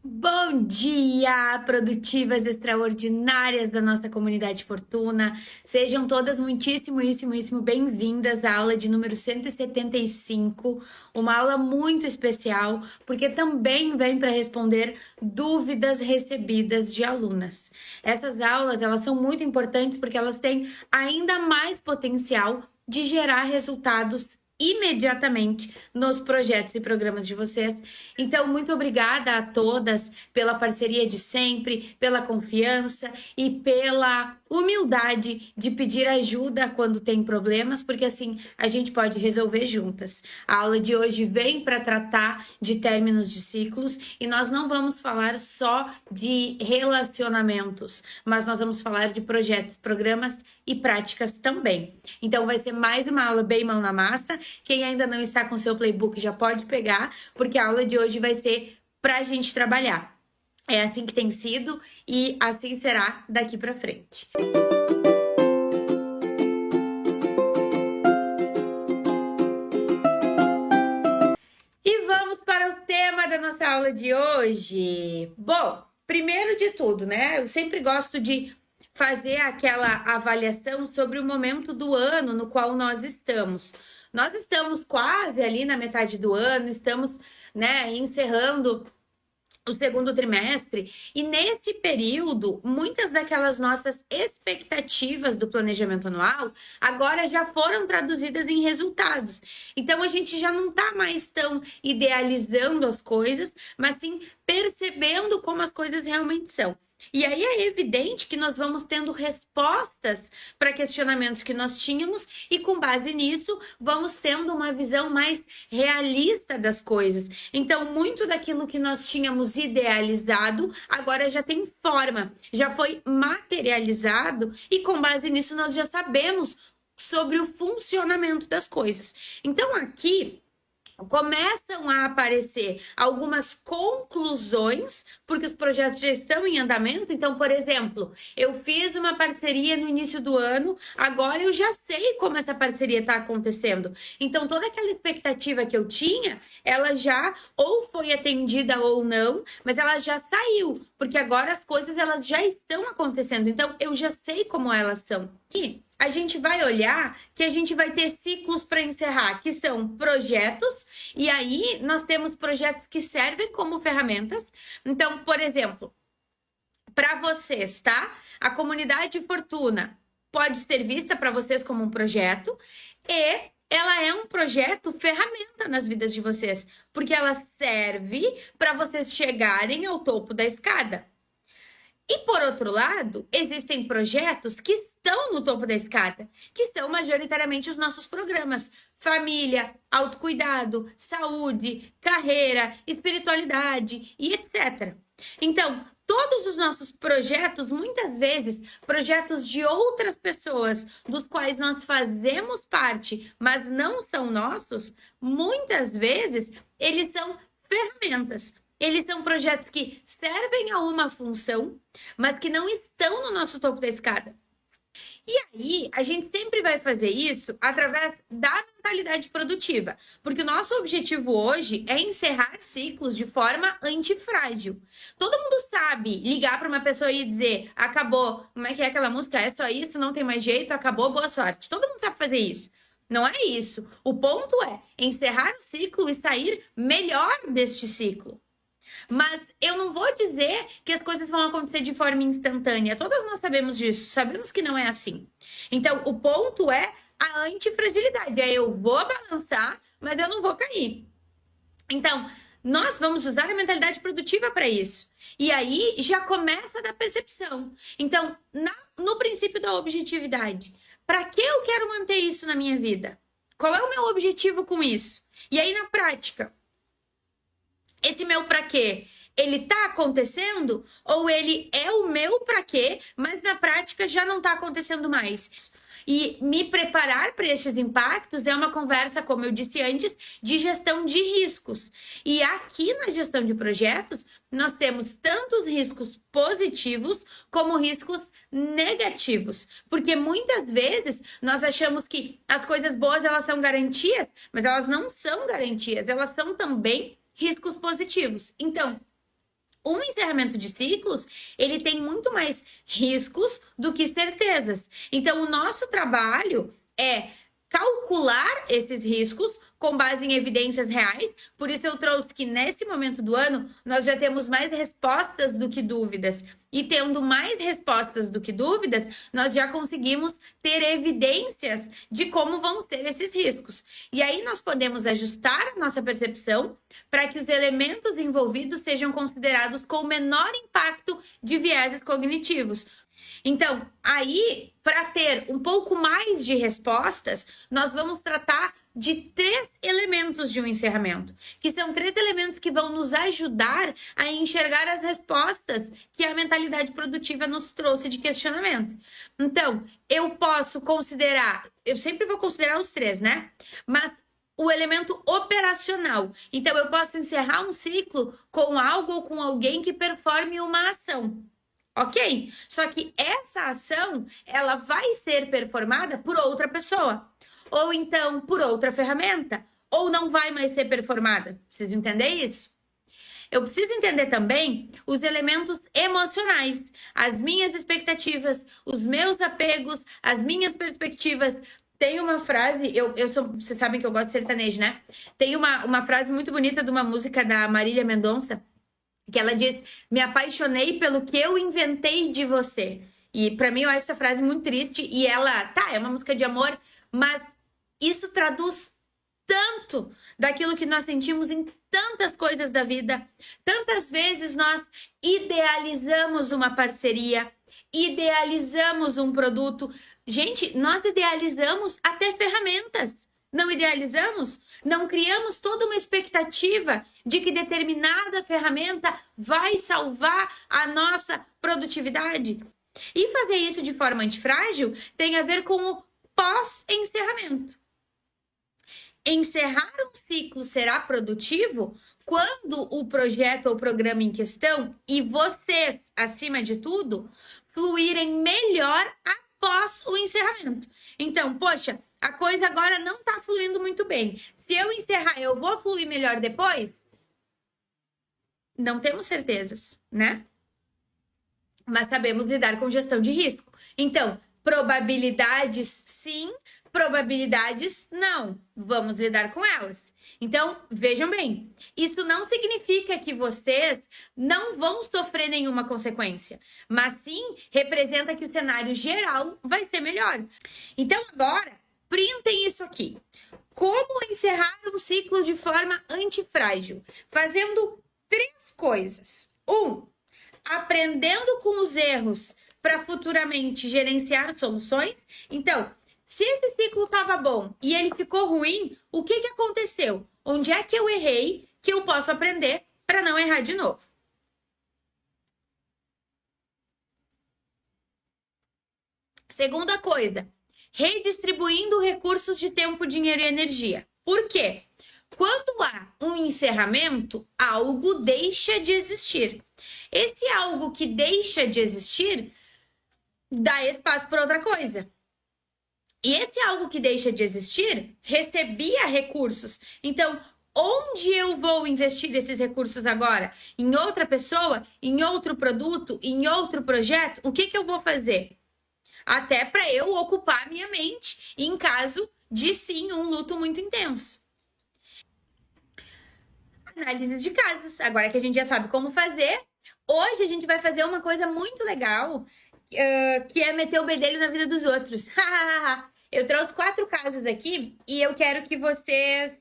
Bom dia, produtivas extraordinárias da nossa comunidade Fortuna. Sejam todas muitíssimo bem-vindas à aula de número 175, uma aula muito especial, porque também vem para responder dúvidas recebidas de alunas. Essas aulas, elas são muito importantes porque elas têm ainda mais potencial de gerar resultados imediatamente nos projetos e programas de vocês. Então, muito obrigada a todas pela parceria de sempre, pela confiança e pela humildade de pedir ajuda quando tem problemas, porque assim a gente pode resolver juntas. A aula de hoje vem para tratar de términos de ciclos e nós não vamos falar só de relacionamentos, mas nós vamos falar de projetos, programas e práticas também. Então vai ser mais uma aula bem mão na massa. Quem ainda não está com seu playbook já pode pegar, porque a aula de hoje vai ser para a gente trabalhar. É assim que tem sido e assim será daqui para frente. E vamos para o tema da nossa aula de hoje. Bom, primeiro de tudo, né? Eu sempre gosto de fazer aquela avaliação sobre o momento do ano no qual nós estamos. Nós estamos quase ali na metade do ano, estamos, né, encerrando o segundo trimestre, e nesse período, muitas daquelas nossas expectativas do planejamento anual agora já foram traduzidas em resultados. Então, a gente já não está mais tão idealizando as coisas, mas sim percebendo como as coisas realmente são. E aí é evidente que nós vamos tendo respostas para questionamentos que nós tínhamos e com base nisso vamos tendo uma visão mais realista das coisas. Então, muito daquilo que nós tínhamos idealizado agora já tem forma, já foi materializado e com base nisso nós já sabemos sobre o funcionamento das coisas. Então, aqui começam a aparecer algumas conclusões, porque os projetos já estão em andamento. Então, por exemplo, eu fiz uma parceria no início do ano, agora eu já sei como essa parceria está acontecendo. Então, toda aquela expectativa que eu tinha, ela já ou foi atendida ou não, mas ela já saiu, porque agora as coisas elas já estão acontecendo. Então, eu já sei como elas são. E a gente vai olhar que a gente vai ter ciclos para encerrar, que são projetos, e aí nós temos projetos que servem como ferramentas. Então, por exemplo, para vocês, tá? A comunidade Fortuna pode ser vista para vocês como um projeto e ela é um projeto ferramenta nas vidas de vocês, porque ela serve para vocês chegarem ao topo da escada. E, por outro lado, existem projetos que estão no topo da escada, que são majoritariamente os nossos programas. Família, autocuidado, saúde, carreira, espiritualidade e etc. Então, todos os nossos projetos, muitas vezes, projetos de outras pessoas, dos quais nós fazemos parte, mas não são nossos, muitas vezes, eles são ferramentas. Eles são projetos que servem a uma função, mas que não estão no nosso topo da escada. E aí, a gente sempre vai fazer isso através da mentalidade produtiva, porque o nosso objetivo hoje é encerrar ciclos de forma antifrágil. Todo mundo sabe ligar para uma pessoa e dizer, acabou, como é que é aquela música? É só isso, não tem mais jeito, acabou, boa sorte. Todo mundo sabe fazer isso. Não é isso. O ponto é encerrar o ciclo e sair melhor deste ciclo. Mas eu não vou dizer que as coisas vão acontecer de forma instantânea. Todas nós sabemos disso, sabemos que não é assim. Então, o ponto é a antifragilidade. É eu vou balançar, mas eu não vou cair. Então, nós vamos usar a mentalidade produtiva para isso. E aí já começa da percepção. Então, no princípio da objetividade, para que eu quero manter isso na minha vida? Qual é o meu objetivo com isso? E aí, na prática, esse meu pra quê? Ele tá acontecendo? Ou ele é o meu pra quê, mas na prática já não tá acontecendo mais? E me preparar para estes impactos é uma conversa, como eu disse antes, de gestão de riscos. E aqui na gestão de projetos, nós temos tanto os riscos positivos como riscos negativos. Porque muitas vezes nós achamos que as coisas boas elas são garantias, mas elas não são garantias, elas são também riscos positivos. Então, um encerramento de ciclos, ele tem muito mais riscos do que certezas. Então, o nosso trabalho é calcular esses riscos com base em evidências reais. Por isso eu trouxe que nesse momento do ano nós já temos mais respostas do que dúvidas. E tendo mais respostas do que dúvidas, nós já conseguimos ter evidências de como vão ser esses riscos. E aí nós podemos ajustar a nossa percepção para que os elementos envolvidos sejam considerados com menor impacto de vieses cognitivos. Então, aí, para ter um pouco mais de respostas, nós vamos tratar de 3 elementos de um encerramento, que são 3 elementos que vão nos ajudar a enxergar as respostas que a mentalidade produtiva nos trouxe de questionamento. Então, eu posso considerar, eu sempre vou considerar os 3, né? Mas o elemento operacional. Então, eu posso encerrar um ciclo com algo ou com alguém que performe uma ação. Ok? Só que essa ação, ela vai ser performada por outra pessoa. Ou então por outra ferramenta. Ou não vai mais ser performada. Preciso entender isso? Eu preciso entender também os elementos emocionais. As minhas expectativas, os meus apegos, as minhas perspectivas. Tem uma frase, vocês sabem que eu gosto de sertanejo, né? Tem uma frase muito bonita de uma música da Marília Mendonça, que ela diz: me apaixonei pelo que eu inventei de você. E pra mim eu acho essa frase muito triste. E ela, é uma música de amor, mas isso traduz tanto daquilo que nós sentimos em tantas coisas da vida. Tantas vezes nós idealizamos uma parceria, idealizamos um produto. Gente, nós idealizamos até ferramentas. Não idealizamos? Não criamos toda uma expectativa de que determinada ferramenta vai salvar a nossa produtividade? E fazer isso de forma antifrágil tem a ver com o pós-encerramento. Encerrar um ciclo será produtivo quando o projeto ou programa em questão e vocês, acima de tudo, fluírem melhor após o encerramento. Então, poxa, a coisa agora não tá fluindo muito bem. Se eu encerrar, eu vou fluir melhor depois? Não temos certezas, né? Mas sabemos lidar com gestão de risco. Então, probabilidades sim, probabilidades não. Vamos lidar com elas. Então, vejam bem, isso não significa que vocês não vão sofrer nenhuma consequência, mas sim representa que o cenário geral vai ser melhor. Então, agora, printem isso aqui. Como encerrar um ciclo de forma antifrágil? Fazendo 3 coisas. 1, aprendendo com os erros para futuramente gerenciar soluções. Então, se esse ciclo estava bom e ele ficou ruim, o que aconteceu? Onde é que eu errei que eu posso aprender para não errar de novo? Segunda coisa, redistribuindo recursos de tempo, dinheiro e energia. Por quê? Quando há um encerramento, algo deixa de existir. Esse algo que deixa de existir dá espaço para outra coisa. E esse algo que deixa de existir recebia recursos. Então, onde eu vou investir esses recursos agora? Em outra pessoa? Em outro produto? Em outro projeto? O que eu vou fazer? Até para eu ocupar minha mente em caso de, sim, um luto muito intenso. Análise de casos. Agora que a gente já sabe como fazer, hoje a gente vai fazer uma coisa muito legal, que é meter o bedelho na vida dos outros. Eu trouxe 4 casos aqui e eu quero que vocês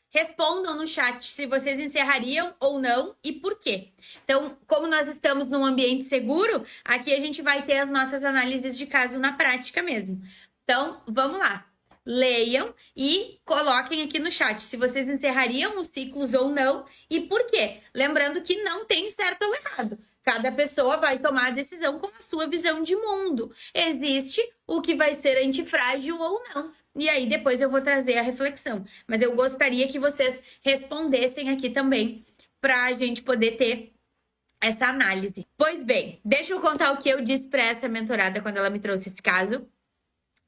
respondam no chat se vocês encerrariam ou não e por quê. Então, como nós estamos num ambiente seguro, aqui a gente vai ter as nossas análises de caso na prática mesmo. Então, vamos lá. Leiam e coloquem aqui no chat se vocês encerrariam os ciclos ou não e por quê. Lembrando que não tem certo ou errado. Cada pessoa vai tomar a decisão com a sua visão de mundo. Existe o que vai ser antifrágil ou não. E aí depois eu vou trazer a reflexão. Mas eu gostaria que vocês respondessem aqui também para a gente poder ter essa análise. Pois bem, deixa eu contar o que eu disse para essa mentorada quando ela me trouxe esse caso.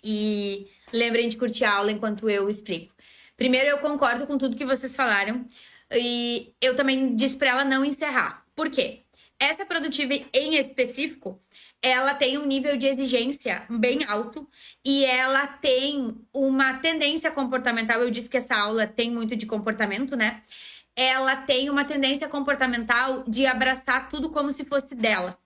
E lembrem de curtir a aula enquanto eu explico. Primeiro, eu concordo com tudo que vocês falaram. E eu também disse para ela não encerrar. Por quê? Essa produtiva em específico, ela tem um nível de exigência bem alto e ela tem uma tendência comportamental. Eu disse que essa aula tem muito de comportamento, né? Ela tem uma tendência comportamental de abraçar tudo como se fosse dela.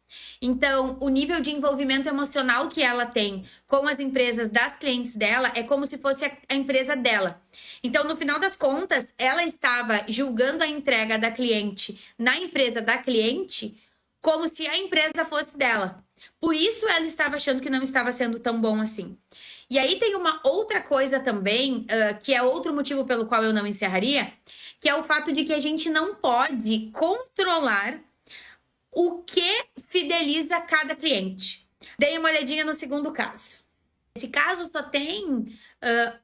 Então, o nível de envolvimento emocional que ela tem com as empresas das clientes dela é como se fosse a empresa dela. Então, no final das contas, ela estava julgando a entrega da cliente na empresa da cliente como se a empresa fosse dela. Por isso, ela estava achando que não estava sendo tão bom assim. E aí tem uma outra coisa também, que é outro motivo pelo qual eu não encerraria, que é o fato de que a gente não pode controlar o que fideliza cada cliente. Dei uma olhadinha no segundo caso. Esse caso só tem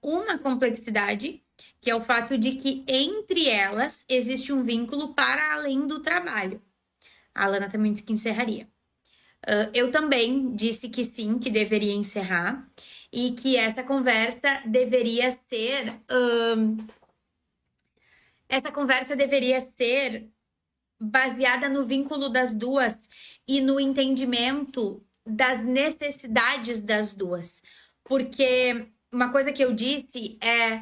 uma complexidade, que é o fato de que entre elas existe um vínculo para além do trabalho. A Alana também disse que encerraria. Eu também disse que sim, que deveria encerrar e que essa conversa deveria ser... essa conversa deveria ser baseada no vínculo das duas e no entendimento das necessidades das duas. Porque uma coisa que eu disse é,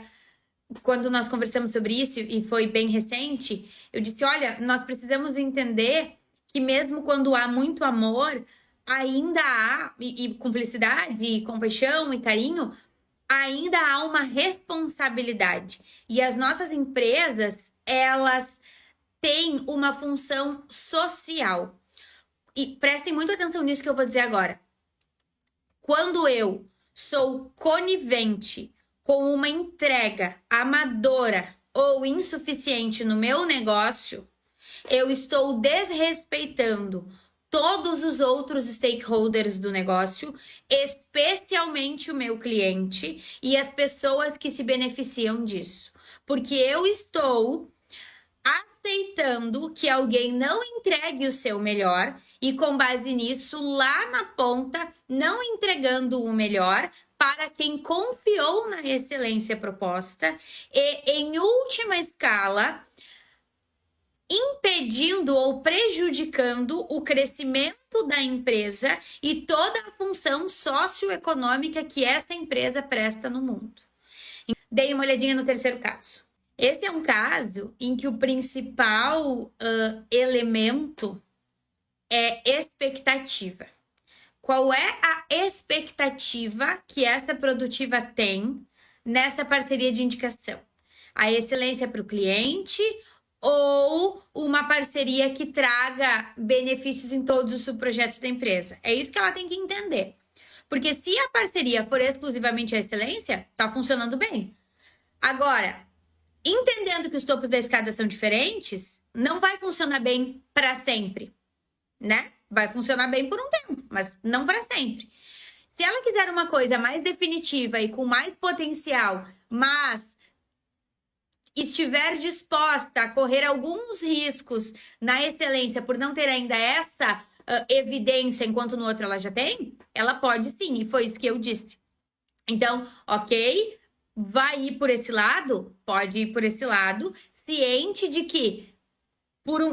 quando nós conversamos sobre isso, e foi bem recente, eu disse, olha, nós precisamos entender que mesmo quando há muito amor, ainda há, e cumplicidade, e compaixão, e carinho, ainda há uma responsabilidade. E as nossas empresas, elas têm uma função social. E prestem muita atenção nisso que eu vou dizer agora. Quando eu sou conivente com uma entrega amadora ou insuficiente no meu negócio, eu estou desrespeitando todos os outros stakeholders do negócio, especialmente o meu cliente e as pessoas que se beneficiam disso. Porque eu estou aceitando que alguém não entregue o seu melhor e, com base nisso, lá na ponta, não entregando o melhor para quem confiou na excelência proposta e, em última escala, impedindo ou prejudicando o crescimento da empresa e toda a função socioeconômica que essa empresa presta no mundo. Dei uma olhadinha no terceiro caso. Esse é um caso em que o principal elemento é expectativa. Qual é a expectativa que essa produtiva tem nessa parceria de indicação? A excelência para o cliente ou uma parceria que traga benefícios em todos os subprojetos da empresa? É isso que ela tem que entender. Porque se a parceria for exclusivamente a excelência, tá funcionando bem. Agora, entendendo que os topos da escada são diferentes, não vai funcionar bem para sempre, né? Vai funcionar bem por um tempo, mas não para sempre. Se ela quiser uma coisa mais definitiva e com mais potencial, mas estiver disposta a correr alguns riscos na excelência por não ter ainda essa evidência, enquanto no outro ela já tem, ela pode sim, e foi isso que eu disse. Então, ok, vai ir por esse lado? Pode ir por esse lado, ciente de que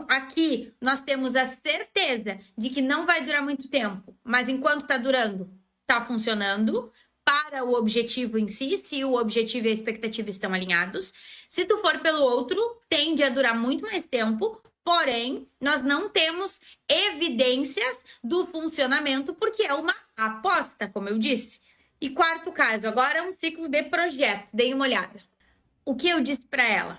aqui nós temos a certeza de que não vai durar muito tempo, mas enquanto está durando, está funcionando para o objetivo em si, se o objetivo e a expectativa estão alinhados. Se tu for pelo outro, tende a durar muito mais tempo, porém, nós não temos evidências do funcionamento, porque é uma aposta, como eu disse. E quarto caso, agora é um ciclo de projetos. Dei uma olhada. O que eu disse para ela?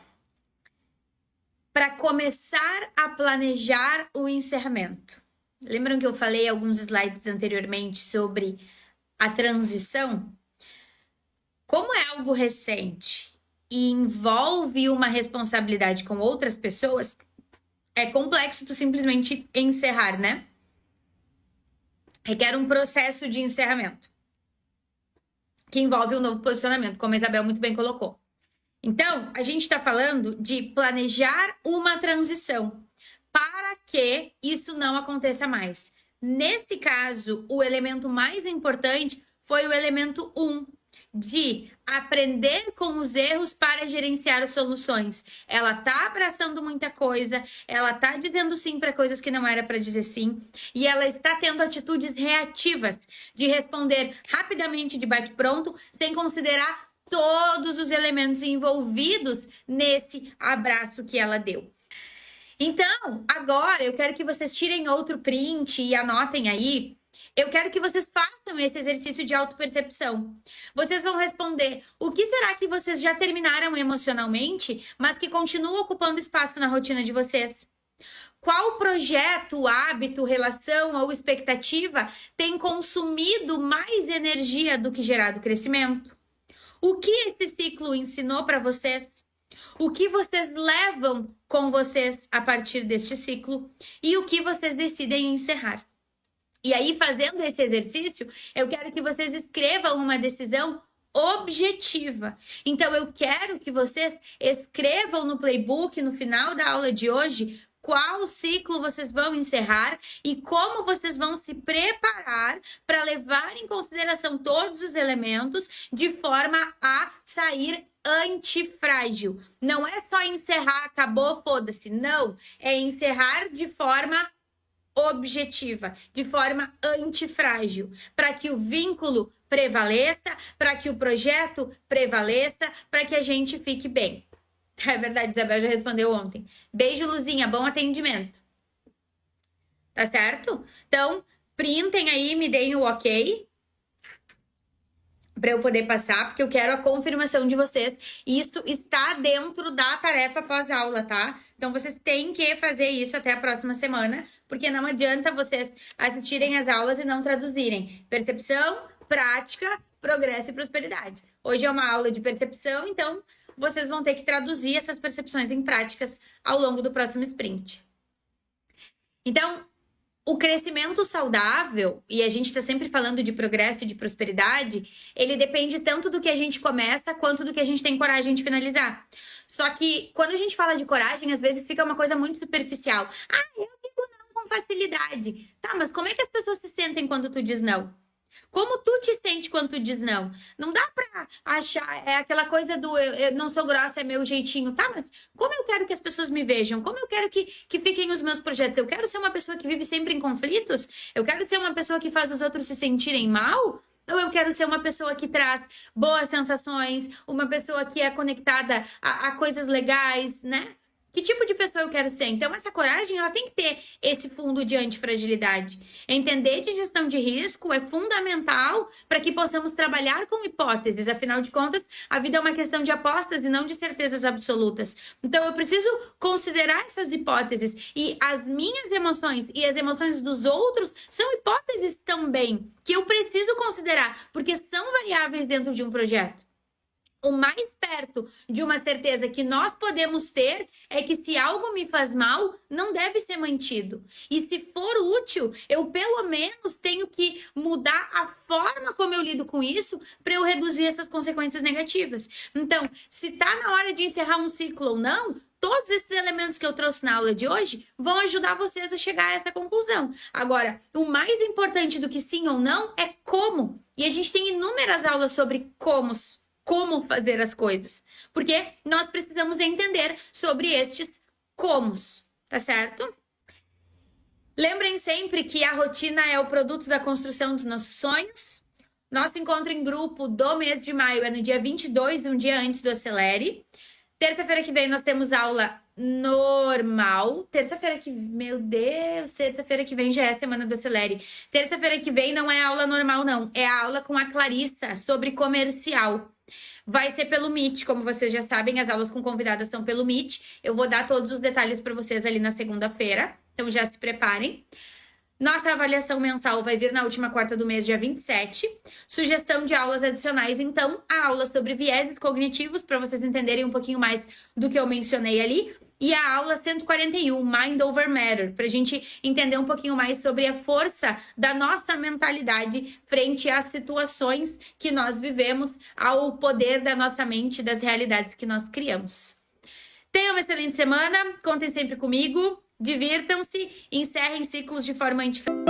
Para começar a planejar o encerramento. Lembram que eu falei alguns slides anteriormente sobre a transição? Como é algo recente e envolve uma responsabilidade com outras pessoas, é complexo tu simplesmente encerrar, né? Requer um processo de encerramento que envolve um novo posicionamento, como a Isabel muito bem colocou. Então, a gente está falando de planejar uma transição para que isso não aconteça mais. Nesse caso, o elemento mais importante foi o elemento 1, de aprender com os erros para gerenciar as soluções. Ela tá abraçando muita coisa, ela tá dizendo sim para coisas que não era para dizer sim, e ela está tendo atitudes reativas de responder rapidamente de bate-pronto, sem considerar todos os elementos envolvidos nesse abraço que ela deu. Então, agora eu quero que vocês tirem outro print e anotem aí. Eu quero que vocês façam esse exercício de autopercepção. Vocês vão responder: o que será que vocês já terminaram emocionalmente, mas que continua ocupando espaço na rotina de vocês? Qual projeto, hábito, relação ou expectativa tem consumido mais energia do que gerado crescimento? O que esse ciclo ensinou para vocês? O que vocês levam com vocês a partir deste ciclo e o que vocês decidem encerrar? E aí, fazendo esse exercício, eu quero que vocês escrevam uma decisão objetiva. Então, eu quero que vocês escrevam no playbook, no final da aula de hoje, qual ciclo vocês vão encerrar e como vocês vão se preparar para levar em consideração todos os elementos de forma a sair antifrágil. Não é só encerrar, acabou, foda-se. Não, é encerrar de forma objetiva, de forma antifrágil, para que o vínculo prevaleça, para que o projeto prevaleça, para que a gente fique bem. É verdade, Isabel já respondeu ontem. Beijo, Luzinha, bom atendimento. Tá certo? Então, printem aí, me deem o ok para eu poder passar, porque eu quero a confirmação de vocês. Isso está dentro da tarefa pós-aula, tá? Então, vocês têm que fazer isso até a próxima semana, porque não adianta vocês assistirem as aulas e não traduzirem. Percepção, prática, progresso e prosperidade. Hoje é uma aula de percepção, então vocês vão ter que traduzir essas percepções em práticas ao longo do próximo sprint. Então, o crescimento saudável, e a gente está sempre falando de progresso e de prosperidade, ele depende tanto do que a gente começa quanto do que a gente tem coragem de finalizar. Só que quando a gente fala de coragem, às vezes fica uma coisa muito superficial. Ah, eu digo não com facilidade. Tá, mas como é que as pessoas se sentem quando tu diz não? Como tu te sente quando tu diz não? Não dá pra achar, é aquela coisa do eu não sou grossa, é meu jeitinho, tá? Mas como eu quero que as pessoas me vejam? Como eu quero que fiquem os meus projetos? Eu quero ser uma pessoa que vive sempre em conflitos? Eu quero ser uma pessoa que faz os outros se sentirem mal? Ou eu quero ser uma pessoa que traz boas sensações, uma pessoa que é conectada a coisas legais, né? Que tipo de pessoa eu quero ser? Então, essa coragem, ela tem que ter esse fundo de antifragilidade. Entender de gestão de risco é fundamental para que possamos trabalhar com hipóteses. Afinal de contas, a vida é uma questão de apostas e não de certezas absolutas. Então, eu preciso considerar essas hipóteses. E as minhas emoções e as emoções dos outros são hipóteses também, que eu preciso considerar, porque são variáveis dentro de um projeto. O mais perto de uma certeza que nós podemos ter é que se algo me faz mal, não deve ser mantido. E se for útil, eu pelo menos tenho que mudar a forma como eu lido com isso para eu reduzir essas consequências negativas. Então, se tá na hora de encerrar um ciclo ou não, todos esses elementos que eu trouxe na aula de hoje vão ajudar vocês a chegar a essa conclusão. Agora, o mais importante do que sim ou não é como. E a gente tem inúmeras aulas sobre como fazer as coisas. Porque nós precisamos entender sobre estes comos, tá certo? Lembrem sempre que a rotina é o produto da construção dos nossos sonhos. Nosso encontro em grupo do mês de maio é no dia 22, um dia antes do Acelere. Terça-feira que vem nós temos aula normal. Terça-feira que vem já é a semana do Acelere. Terça-feira que vem não é aula normal, não. É a aula com a Clarissa sobre comercial. Vai ser pelo Meet, como vocês já sabem, as aulas com convidadas estão pelo Meet. Eu vou dar todos os detalhes para vocês ali na segunda-feira, então já se preparem. Nossa avaliação mensal vai vir na última quarta do mês, dia 27. Sugestão de aulas adicionais, então, a aula sobre vieses cognitivos, para vocês entenderem um pouquinho mais do que eu mencionei ali. E a aula 141, Mind Over Matter, para a gente entender um pouquinho mais sobre a força da nossa mentalidade frente às situações que nós vivemos, ao poder da nossa mente, das realidades que nós criamos. Tenham uma excelente semana, contem sempre comigo, divirtam-se, encerrem ciclos de forma indiferente.